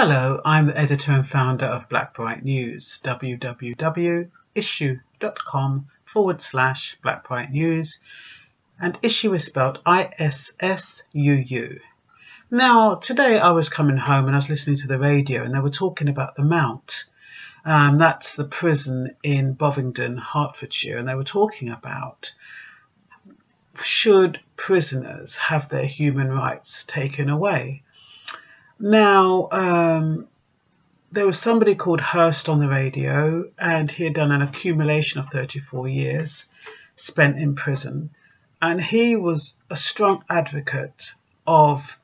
Hello, I'm the editor and founder of Black Bright News, www.issuu.com/Black Bright News, and issue is spelled ISSUU. Now, today I was coming home and I was listening to the radio and they were talking about the Mount. That's the prison in Bovingdon, Hertfordshire, and they were talking about should prisoners have their human rights taken away. Now, there was somebody called Hurst on the radio, and he had done an accumulation of 34 years spent in prison, and he was a strong advocate of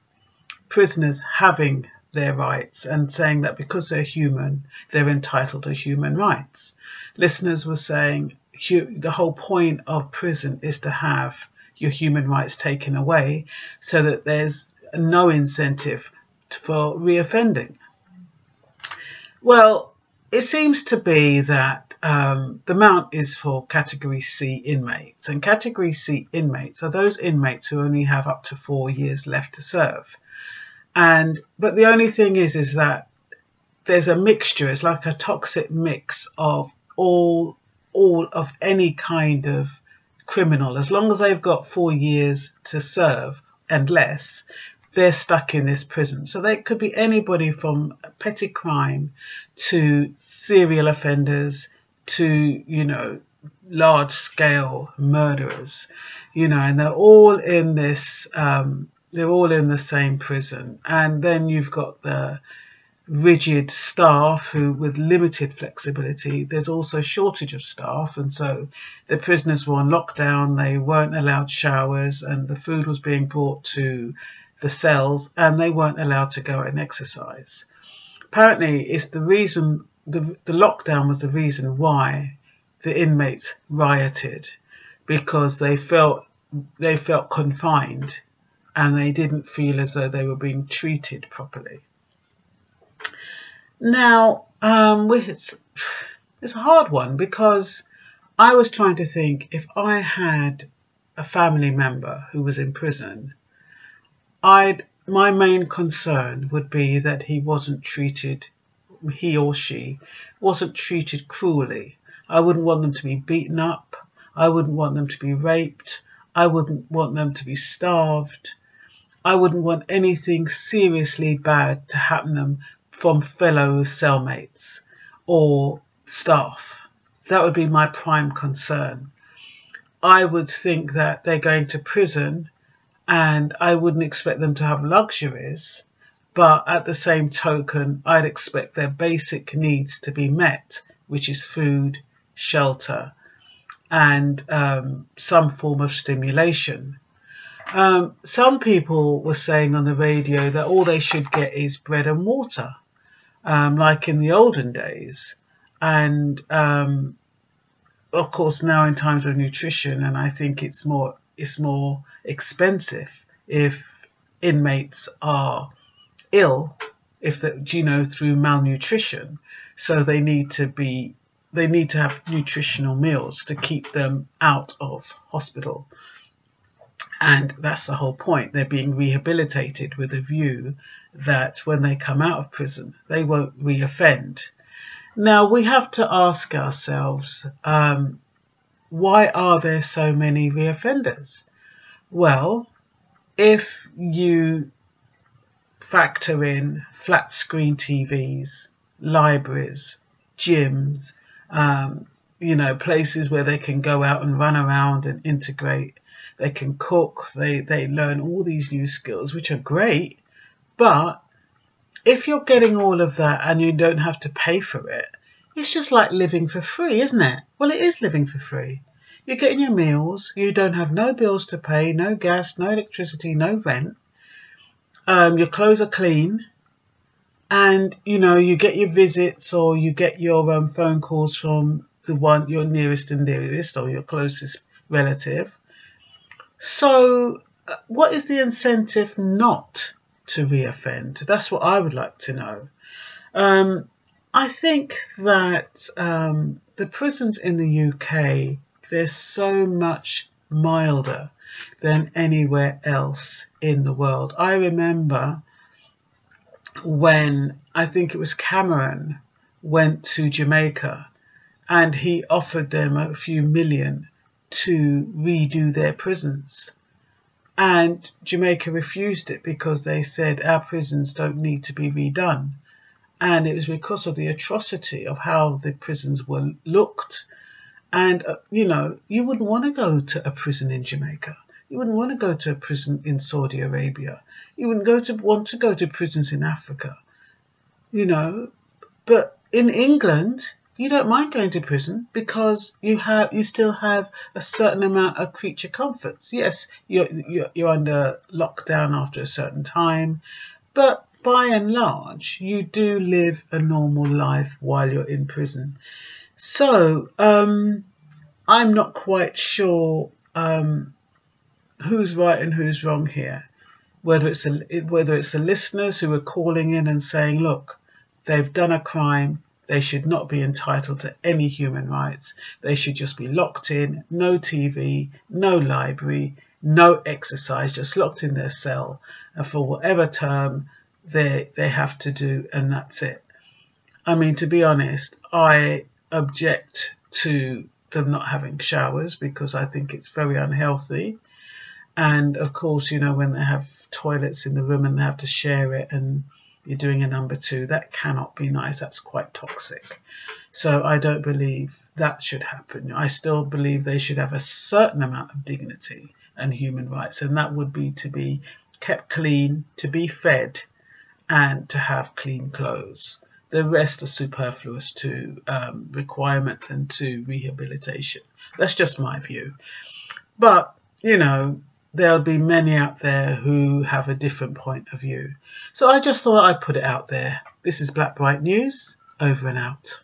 prisoners having their rights and saying that because they're human, they're entitled to human rights. Listeners were saying the whole point of prison is to have your human rights taken away so that there's no incentive for reoffending. Well, it seems to be that the Mount is for Category C inmates, and Category C inmates are those inmates who only have up to 4 years left to serve. But the only thing is that there's a mixture. It's like a toxic mix of all of any kind of criminal. As long as they've got 4 years to serve and less, they're stuck in this prison. So they could be anybody from petty crime to serial offenders to, large scale murderers, and they're all in this, they're all in the same prison. And then you've got the rigid staff who, with limited flexibility, there's also shortage of staff, and so the prisoners were on lockdown. They weren't allowed showers, and the food was being brought to the cells, and they weren't allowed to go and exercise. Apparently, it's the reason the lockdown was the reason why the inmates rioted, because they felt confined and they didn't feel as though they were being treated properly. Now, it's a hard one, because I was trying to think, if I had a family member who was in prison, my main concern would be that he or she wasn't treated cruelly. I wouldn't want them to be beaten up. I wouldn't want them to be raped. I wouldn't want them to be starved. I wouldn't want anything seriously bad to happen to them from fellow cellmates or staff. That would be my prime concern. I would think that they're going to prison, and I wouldn't expect them to have luxuries, but at the same token, I'd expect their basic needs to be met, which is food, shelter, and some form of stimulation. Some people were saying on the radio that all they should get is bread and water, like in the olden days. And of course, now in times of nutrition, and I think it's more expensive if inmates are ill, through malnutrition. So they need to have nutritional meals to keep them out of hospital. And that's the whole point. They're being rehabilitated with a view that when they come out of prison, they won't reoffend. Now, we have to ask ourselves, why are there so many reoffenders? Well, if you factor in flat screen TVs, libraries, gyms, places where they can go out and run around and integrate, they can cook, they learn all these new skills, which are great. But if you're getting all of that and you don't have to pay for it, it's just like living for free, isn't it? Well, it is living for free. You're getting your meals, you don't have no bills to pay, no gas, no electricity, no rent. Your clothes are clean, and you get your visits, or you get your phone calls from your nearest and dearest, or your closest relative. So what is the incentive not to reoffend? That's what I would like to know. I think that the prisons in the UK, they're so much milder than anywhere else in the world. I remember when I think it was Cameron went to Jamaica and he offered them a few million to redo their prisons. And Jamaica refused it because they said our prisons don't need to be redone. And it was because of the atrocity of how the prisons were looked. And, you wouldn't want to go to a prison in Jamaica. You wouldn't want to go to a prison in Saudi Arabia. You wouldn't want to go to prisons in Africa, But in England, you don't mind going to prison because you still have a certain amount of creature comforts. Yes, you're under lockdown after a certain time, but by and large, you do live a normal life while you're in prison. So I'm not quite sure who's right and who's wrong here. Whether it's the listeners who are calling in and saying, look, they've done a crime, they should not be entitled to any human rights. They should just be locked in, no TV, no library, no exercise, just locked in their cell, and for whatever term they have to do, and that's it. I mean, to be honest, I object to them not having showers because I think it's very unhealthy. And of course, when they have toilets in the room and they have to share it and you're doing a number two, that cannot be nice. That's quite toxic. So I don't believe that should happen. I still believe they should have a certain amount of dignity and human rights, and that would be to be kept clean, to be fed, and to have clean clothes. The rest are superfluous to requirements and to rehabilitation. That's just my view. But, there'll be many out there who have a different point of view. So I just thought I'd put it out there. This is Black Bright News, over and out.